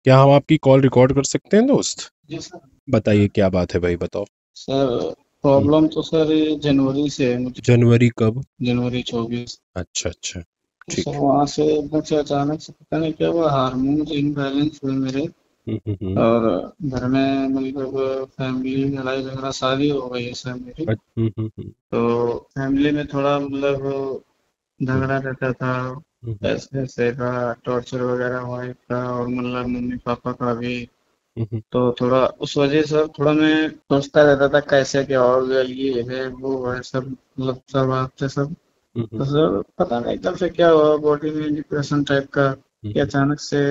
क्या हम आपकी कॉल रिकॉर्ड कर सकते हैं दोस्त? जी सर। बताइए क्या बात है भाई, बताओ। सर हम्म, प्रॉब्लम तो सर ये जनवरी से है मुझे। जनवरी कब? जनवरी 24। अच्छा अच्छा। तो सर ठीक। वहाँ से एकदम से अचानक से पता नहीं क्या हुआ, हार्मोन इम्बैलेंस हुए मेरे। हम्म। और घर में मतलब फैमिली लड़ाई झगड़ा, शादी हो गई है सर मेरी। तो फैमिली में थोड़ा मतलब झगड़ा रहता था। ऐसे ऐसे का टॉर्चर वगैरह वाइफ का और मतलब मम्मी पापा का भी। तो थोड़ा उस वजह से थोड़ा मैं सोचता रहता था कैसे क्या हो गया, ये है वो है सब, मतलब सब आपसे सब। तो सर पता नहीं एकदम से क्या हुआ, बॉडी में डिप्रेशन टाइप का कि अचानक से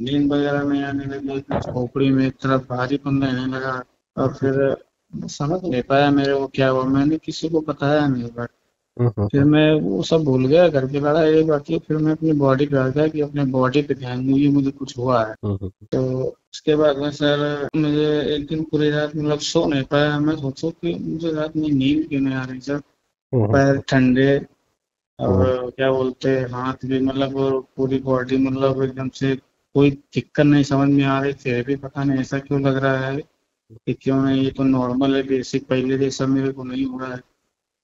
नींद वगैरह नहीं आने लगी, खोपड़ी में एक तरफ भारीपन रहने लगा। और फिर समझ नहीं पाया मेरे को क्या हुआ, मैंने किसी को बताया नहीं। बट फिर मैं वो सब भूल गया, घर की लड़ाई बाकी। फिर मैं अपनी बॉडी पे आ गया कि अपने बॉडी पे ध्यान दूंगी, मुझे कुछ हुआ है। तो उसके बाद में सर मुझे एक दिन पूरी रात मतलब सो नहीं पाया। मैं सोचूं कि मुझे रात में नींद क्यों नहीं आ रही सर। पैर ठंडे, और क्या बोलते हैं हाथ भी मतलब, और पूरी बॉडी मतलब एकदम से कोई दिक्कत नहीं समझ में आ रही। फिर भी पता नहीं ऐसा क्यों लग रहा है कि क्यों नहीं, ये तो नॉर्मल है, बेसिक पहले जैसा मेरे को नहीं हो रहा है।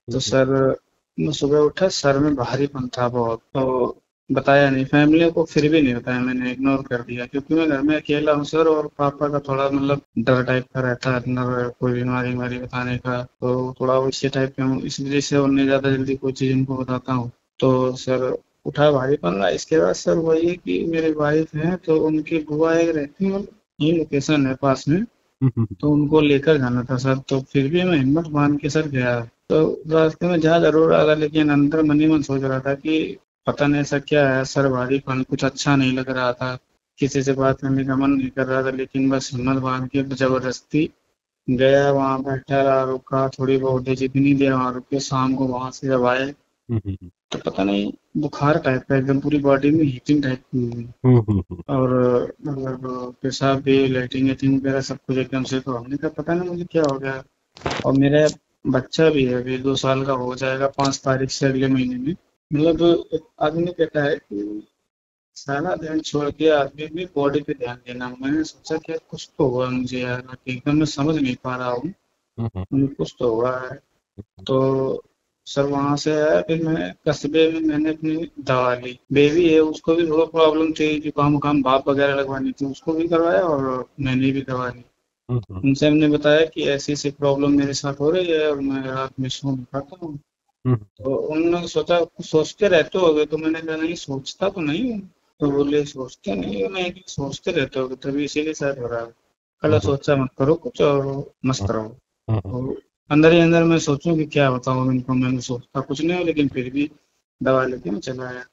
तो सर मैं सुबह उठा, सर में भारीपन था बहुत। तो बताया नहीं फैमिली को, फिर भी नहीं बताया, मैंने इग्नोर कर दिया क्योंकि मैं घर में अकेला हूँ सर। और पापा का थोड़ा मतलब डर टाइप का रहता है अंदर, कोई बीमारी बीमारी बताने का। तो थोड़ा वैसे टाइप के हूँ, इस वजह से उन्हें ज्यादा जल्दी कोई चीज उनको बताता हूँ। तो सर उठा भारीपन रहा। इसके बाद सर वही है कि मेरे वाइफ हैं तो उनकी बुआ एक रहती है, ये लोकेशन है पास में। तो उनको लेकर जाना था सर। तो फिर भी मैं हिम्मत बांध के सर गया। तो रास्ते में जा जरूर रहा था, लेकिन अंदर मन ही मन सोच रहा था कि पता नहीं ऐसा क्या है सर, भारीपन कुछ अच्छा नहीं लग रहा था। किसी से बात करने का मन नहीं कर रहा था, लेकिन बस हिम्मत बांध के जबरदस्ती गया। वहां बैठा रहा, रुका थोड़ी बहुत देर, जितनी देर वहां रुके। शाम को वहां से जब आए तो पता नहीं बुखार टाइप का, एकदम पूरी बॉडी में हीटिंग टाइप की हुई। और मतलब पेशाब भी, लैट्रिन वैट्रिन वगैरह सब कुछ एकदम से। तो हमने कहा पता नहीं मुझे क्या हो गया। और मेरा बच्चा भी है, अभी 2 साल का हो जाएगा 5 तारीख से, अगले महीने में। मतलब एक आदमी कहता है कि सारा ध्यान छोड़ के आदमी भी बॉडी पे ध्यान देना। मैंने सोचा कि यार कुछ तो हुआ मुझे यार, कि एकदम मैं समझ नहीं पा रहा हूँ, मुझे कुछ तो हुआ है। तो सर वहां से आया, फिर मैं कस्बे में मैंने अपनी दवा ली। बेबी है, उसको भी थोड़ा प्रॉब्लम थी, जुकाम उकाम भाप वगैरह लगवानी थी, उसको भी करवाया और मैंने भी करवा ली। उनसे हमने बताया कि ऐसी ऐसी प्रॉब्लम मेरे साथ हो रही है और मैं रात में सो नहीं पाता हूँ। तो उन्होंने सोचा कुछ सोचते रहते होगे, तो मैंने कहा नहीं सोचता तो नहीं हूँ। तो बोले सोचते नहीं हो? मैं सोचते रहते होगे तभी इसीलिए शायद हो रहा है। कल सोचा मत करो कुछ और मस्त रहो। तो अंदर ही अंदर मैं सोचूं कि क्या बताऊँ इनको, मैंने सोचता कुछ नहीं हो, लेकिन फिर भी दवा लेके मैं चला आया।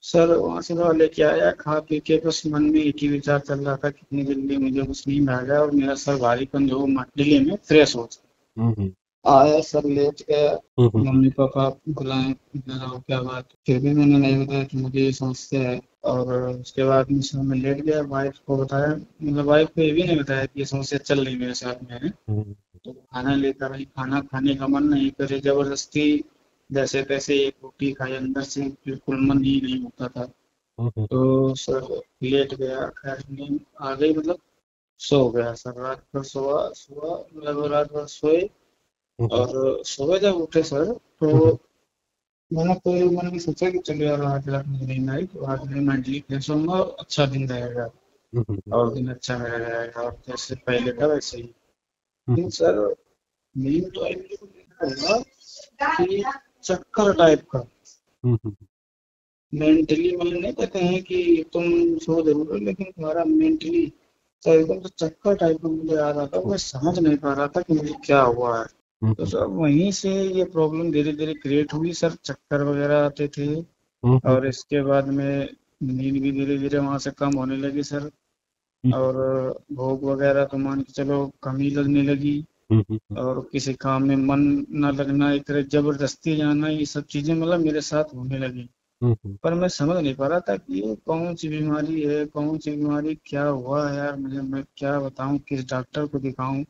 सर वहां से दवा लेके आया, खा पी के बस मन में एक ही विचार चल रहा था कितनी जल्दी मुझे बस नींद आ जाए और मेरा सर भारीपन जो दिल्ली में फ्रेश हो जाए। आया सर, लेट गया। मम्मी पापा बुलाए, इधर आओ क्या बात, फिर भी मैंने नहीं बताया कि मुझे ये समस्या है। और उसके बाद मैं सर में लेट गया, वाइफ को बताया, मतलब वाइफ को ये भी नहीं बताया कि ये समस्या चल रही मेरे साथ में है। तो खाना लेकर आई, खाना खाने का मन नहीं करे, जबरदस्ती जैसे तैसे एक रोटी खाई, अंदर से बिल्कुल मन ही नहीं होता था। तो सर लेट गया, खैर नींद आ गई, मतलब सो गया सर। रात भर सोआ सोआ, मतलब रात भर सोए। और सुबह जब उठे सर, तो मैंने भी सोचा कि चलो यार आज रात मुझे नींद आई तो आज मैं मेंटली फ्रेश होऊंगा और अच्छा दिन रहेगा, और दिन अच्छा मेरा रहेगा, और जैसे पहले था वैसे ही। लेकिन सर नींद तो आई, मुझे होगा कि चक्कर टाइप का, मेंटली मतलब नहीं कहते हैं कि तुम सो जरूर हो, लेकिन तुम्हारा मेंटली तो एकदम तो चक्कर टाइप का मुझे आ रहा था। मैं समझ नहीं पा रहा था कि मुझे क्या हुआ है। तो सर वहीं से ये प्रॉब्लम धीरे धीरे क्रिएट हुई सर, चक्कर वगैरह आते थे। और इसके बाद में नींद भी धीरे धीरे वहां से कम होने लगी सर। और भूख वगैरह तो मान के चलो कम ही लगने लगी। और किसी काम में मन न लगना, एक तरह जबरदस्ती जाना, ये सब चीजें मतलब मेरे साथ होने लगी। पर मैं समझ नहीं पा रहा था कि ये कौन सी बीमारी है, कौन सी बीमारी, क्या हुआ है यार मुझे, मैं क्या बताऊं, किस डॉक्टर को दिखाऊं।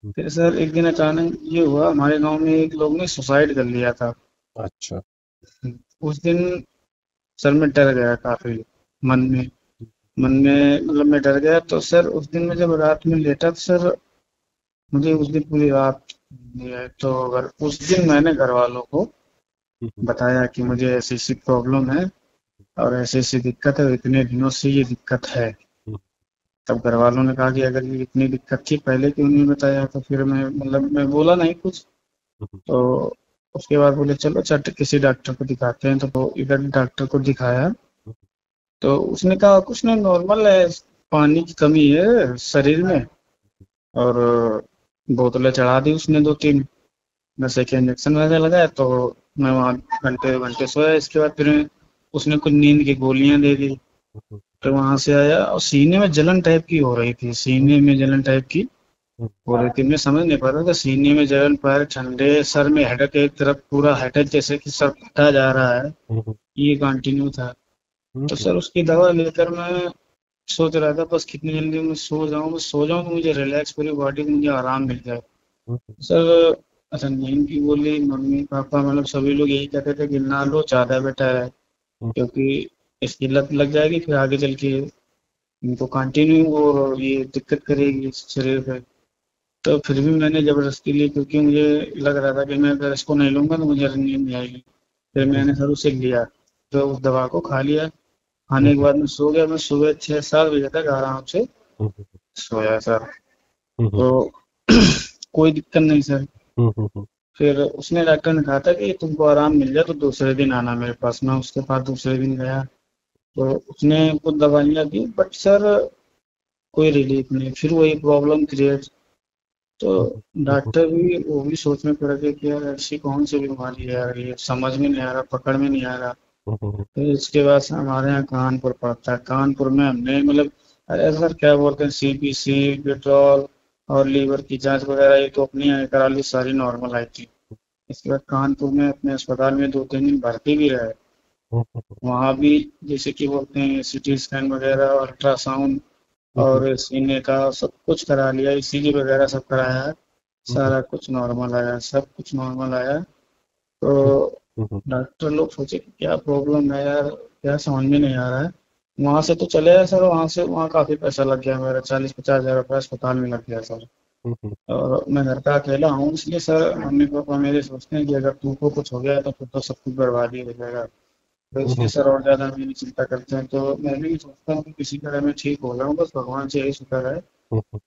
फिर सर एक दिन अचानक ये हुआ, हमारे गांव में एक लोग ने सुसाइड कर लिया था। अच्छा। उस दिन सर मैं डर गया काफी मन में। मन में मतलब मैं डर गया। तो सर उस दिन मैं जब रात में लेटा तो सर मुझे उस दिन पूरी रात नहीं आई। तो अगर उस दिन मैंने घर वालों को बताया कि मुझे ऐसी ऐसी प्रॉब्लम है और ऐसी ऐसी दिक्कत है, और इतने दिनों से ये दिक्कत है। तब घर वालों ने कहा कि अगर ये इतनी दिक्कत थी पहले क्यों नहीं बताया। तो फिर मैं मतलब मैं बोला नहीं कुछ। तो उसके बाद बोले चलो चट किसी डॉक्टर को दिखाते हैं। तो इधर डॉक्टर को दिखाया तो उसने कहा कुछ नहीं, नॉर्मल है, पानी की कमी है शरीर में। और बोतलें चढ़ा दी उसने दो तीन, नशे के इंजेक्शन वगैरह लगाए। तो मैं वहाँ घंटे घंटे सोया। इसके बाद फिर उसने कुछ नींद की गोलियां दे दी। तो वहां से आया और सीने में जलन टाइप की हो रही थी, सीने में जलन टाइप की हो रही थी। मैं समझ नहीं पा रहा था, सीने में जलन, पैर ठंडे, सर में हेडेक, एक तरफ पूरा हेडेक जैसे कि सर फटा जा रहा है, ये कंटिन्यू था। तो सर उसकी दवा लेकर मैं सोच रहा था बस कितनी जल्दी मैं सो जाऊं, बस सो जाऊं तो मुझे रिलैक्स, पूरी बॉडी को मुझे आराम मिल जाए। सर अच्छा, नींद की गोली मम्मी पापा मतलब सभी लोग यही कहते थे कि ना लो, ज्यादा बेटर है, क्योंकि इसकी लत लग जाएगी फिर आगे चल के इनको कंटिन्यू वो ये दिक्कत करेगी शरीर पे। तो फिर भी मैंने जबरदस्ती ली, क्योंकि मुझे लग रहा था कि मैं अगर इसको नहीं लूंगा तो मुझे नींद नहीं आएगी। फिर मैंने सर उसे लिया, तो उस दवा को खा लिया। खाने के बाद मैं सो गया। मैं सुबह 6-7 बजे तक आराम से सोया सर। तो कोई दिक्कत नहीं सर। फिर उसने, डॉक्टर ने कहा था कि तुमको आराम मिल जाए तो दूसरे दिन आना मेरे पास। मैं उसके पास दूसरे दिन गया तो उसने कुछ दवाइयाँ दी, बट सर कोई रिलीफ नहीं, फिर वही प्रॉब्लम क्रिएट। तो डॉक्टर भी वो भी सोच में पड़ गए कि यार ऐसी कौन सी बीमारी है यार, ये समझ में नहीं आ रहा, पकड़ में नहीं आ रहा। फिर इसके बाद से हमारे यहाँ कानपुर पड़ता है, कानपुर में हमने मतलब अरे सर क्या बोलते हैं, सीपीसी, पेट्रोल और लीवर की जांच वगैरह ये तो अपनी यहाँ करा ली, सारी नॉर्मल आई थी। इसके बाद कानपुर में अपने अस्पताल में 2-3 दिन भर्ती भी रहे। वहाँ भी जैसे कि बोलते हैं सिटी स्कैन वगैरह, अल्ट्रासाउंड और सीने का सब कुछ करा लिया, ईसीजी वगैरह सब कराया है। सारा कुछ नॉर्मल आया, सब कुछ नॉर्मल आया। तो डॉक्टर लोग सोचे कि क्या प्रॉब्लम है यार, क्या समझ में नहीं आ रहा है। वहां से तो चले गए सर, वहां से वहाँ काफी पैसा लग गया मेरा, 40-50 हज़ार रुपया अस्पताल में लग गया सर। और मैं घर का अकेला हूँ, इसलिए सर मम्मी पापा मेरे सोचते हैं कि अगर तुमको कुछ हो गया तो फिर तो सब कुछ बर्बाद ही हो जाएगा। तो इसलिए सर और ज्यादा मेरी चिंता करते हैं। तो मैं भी सोचता हूँ कि किसी तरह मैं ठीक हो जाऊँ, बस भगवान से यही शुक्र है।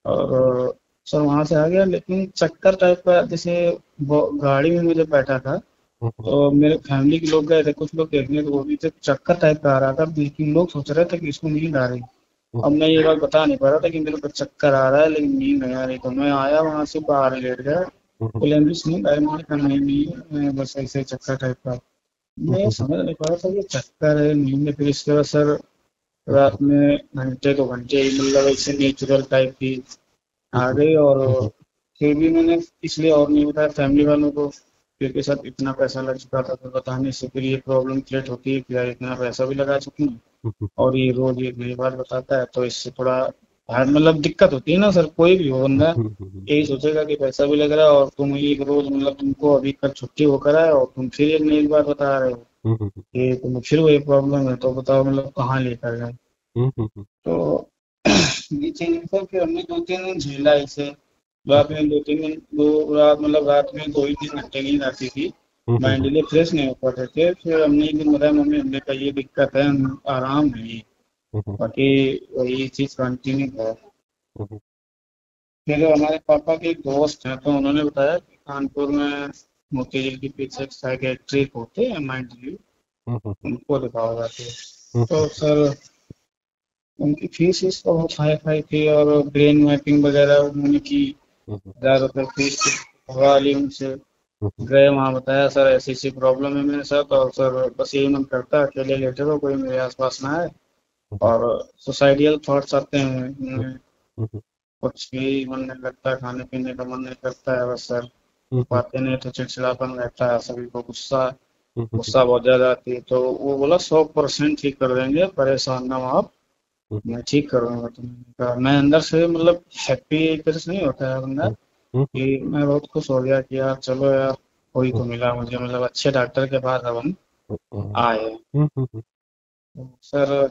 और सर वहां से आ गया, लेकिन चक्कर टाइप का जैसे गाड़ी में मुझे बैठा था तो मेरे फैमिली के लोग गए थे कुछ लोग देखने, तो वो भी थे, चक्कर टाइप का आ रहा था, लेकिन लोग सोच रहे थे कि इसको नींद आ रही। अब मैं ये बात बता नहीं पा रहा था कि मेरे को चक्कर आ रहा है लेकिन नींद नहीं आ रही। तो मैं आया वहां से बाहर लेट गया, बोले अमरीश नींद आई? मैंने कहा नहीं नहीं, मैं बस ऐसे ही चक्कर टाइप का। मैं समझ नहीं पा रहा था कि चक्कर है नींद है। फिर इसके बाद सर रात में घंटे 2 घंटे ही मतलब ऐसे नेचुरल टाइप की आ गई। और फिर भी मैंने इसलिए और नहीं बताया फैमिली वालों को, क्योंकि साथ इतना पैसा लग चुका था। तो बताने से फिर ये प्रॉब्लम क्रिएट होती है कि यार इतना पैसा भी लगा चुकी हूँ और ये रोज ये नई बात बताता है, तो इससे थोड़ा मतलब दिक्कत होती है ना सर। कोई भी हो बंदा यही सोचेगा कि पैसा भी लग रहा है और तुम एक रोज मतलब तुमको अभी कल छुट्टी होकर आए और तुम फिर एक नई बात बता रहे हो कि तुम्हें फिर वही प्रॉब्लम है। तो बताओ मतलब कहाँ लेकर जाए। तो ये चीज तो फिर हमने 2-3 दिन झेला इसे। रात में 2-3 दिन, दो रात मतलब रात में 2 ही 3 घंटे नींद आती थी, माइंडली फ्रेश नहीं हो पाते थे। फिर हमने एक दिन बताया मम्मी, हमने कहा ये दिक्कत है, हम आराम नहीं, बाकी वही चीज कंटिन्यू है। फिर हमारे पापा के एक दोस्त हैं, तो उन्होंने बताया कि कानपुर में मोती झील के पीछे साइकेट्रिक होते हैं माइंडली, उनको दिखाओ जाके। तो सर उनकी फीस इस तो बहुत हाई फाई थी और ब्रेन मैपिंग वगैरह उन्होंने की, 1,000 रुपये फीस भरवा ली उनसे। गए वहाँ, बताया सर ऐसी ऐसी प्रॉब्लम है मेरे साथ, और सर बस यही मन करता है अकेले लेटे रहो, कोई मेरे आसपास ना आए। और सुसाइडियल थॉट्स आते हैं उन्हें, कुछ भी मन नहीं लगता, खाने पीने का मन नहीं करता है बस सर। पाते नहीं तो चिड़चिड़ापन रहता है, सभी को गुस्सा गुस्सा बहुत ज्यादा आती है। तो वो बोला 100% ठीक कर देंगे, परेशान ना हो आप, मैं ठीक करूंगा तुम्हें। मैं अंदर से मतलब हैप्पी तरह से नहीं होता है बंदा, कि मैं बहुत खुश हो गया कि यार चलो यार कोई तो मिला मुझे, मतलब अच्छे डॉक्टर के पास अब हम आए। तो सर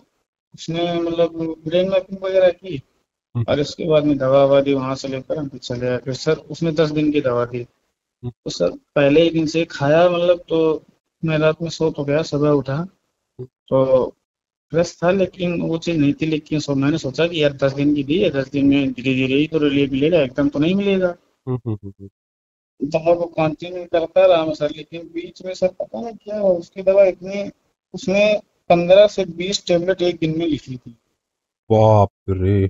उसने मतलब ब्रेन मैपिंग वगैरह की, और इसके बाद में दवा ववा दी, वहां से लेकर हम फिर चले आए। फिर सर उसने 10 दिन की दवा दी। तो सर पहले ही दिन से खाया मतलब, तो मैं रात में सो तो गया, सुबह उठा तो फ्रेश था, लेकिन वो चीज़ नहीं थी। लेकिन मैंने सोचा कि यार 10 दिन की दी है, 10 दिन में धीरे धीरे ही तो रिलीफ मिलेगा, एकदम तो नहीं मिलेगा। दवा को कंटिन्यू करता रहा मैं सर, लेकिन बीच में सर पता नहीं क्या हुआ, उसकी दवा इतनी, उसने 15 से 20 टेबलेट एक दिन में लिखी थी। बाप रे,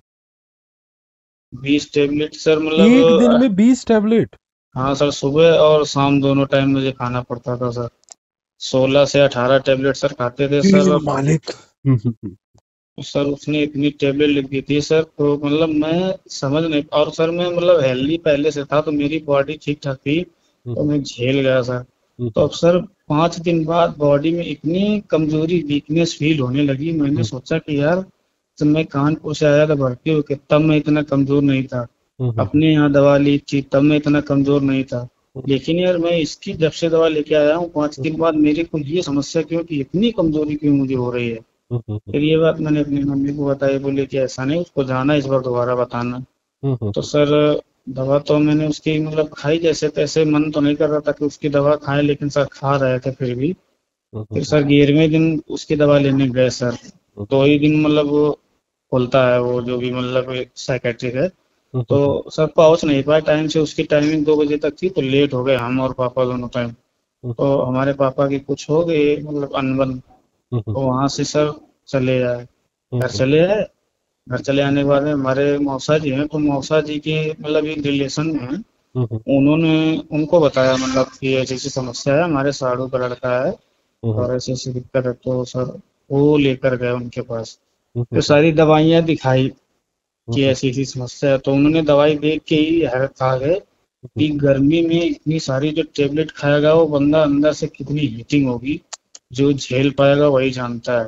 20 टेबलेट सर, एक दिन मतलब में 20 टैबलेट? हाँ सर, सुबह और शाम दोनों टाइम मुझे खाना पड़ता था सर। 16 से 18 टेबलेट सर खाते थे हे सर। मालिक। सर उसने इतनी टेबलेट लिख दी थी सर, तो मतलब मैं समझ नहीं, और सर मैं मतलब हेल्दी पहले से था, तो मेरी बॉडी ठीक ठाक थी, तो मैं झेल गया सर। तो अब सर 5 दिन बाद बॉडी में इतनी कमजोरी, वीकनेस फील होने लगी। मैंने सोचा कि यार, जब मैं कानपुर से आया था भर्ती होके, तब मैं इतना कमजोर नहीं था। अपने यहाँ दवा ली थी तब मैं इतना कमजोर नहीं था। लेकिन यार मैं इसकी जब से दवा लेके आया हूँ 5 दिन बाद, मेरे को ये समस्या क्यों, कि इतनी कमजोरी क्यों मुझे हो रही है। फिर ये बात मैंने अपनी मम्मी को बताई, बोली कि ऐसा नहीं, उसको जाना इस बार दोबारा बताना। तो सर दवा तो मैंने उसकी मतलब खाई जैसे तैसे, मन तो नहीं कर रहा था कि उसकी दवा खाएं, लेकिन सर खा रहे थे फिर भी। फिर सर 11वें दिन उसकी दवा लेने गए सर। 2 ही दिन मतलब वो खुलता है, वो जो भी मतलब साइकेट्रिक है। तो सर पहुंच नहीं पाए टाइम से, उसकी टाइमिंग 2 बजे तक थी, तो लेट हो गए हम और पापा दोनों टाइम। तो हमारे पापा की कुछ हो गई मतलब अनबन, तो वहां से सर चले आए, घर चले आए। घर चले आने के बाद में हमारे मौसा जी हैं, तो मौसा जी के मतलब एक रिलेशन में हैं, उन्होंने उनको बताया मतलब कि ऐसी ऐसी समस्या है, हमारे साड़ू का लड़का है और ऐसी ऐसी दिक्कत है। तो सर वो लेकर गए उनके पास, तो सारी दवाइयाँ दिखाई कि ऐसी ऐसी समस्या है। तो उन्होंने दवाई देख के ही हैरत खा गए कि गर्मी में इतनी सारी जो टेबलेट खाएगा, वो बंदा अंदर से कितनी हीटिंग होगी, जो झेल पाएगा वही जानता है।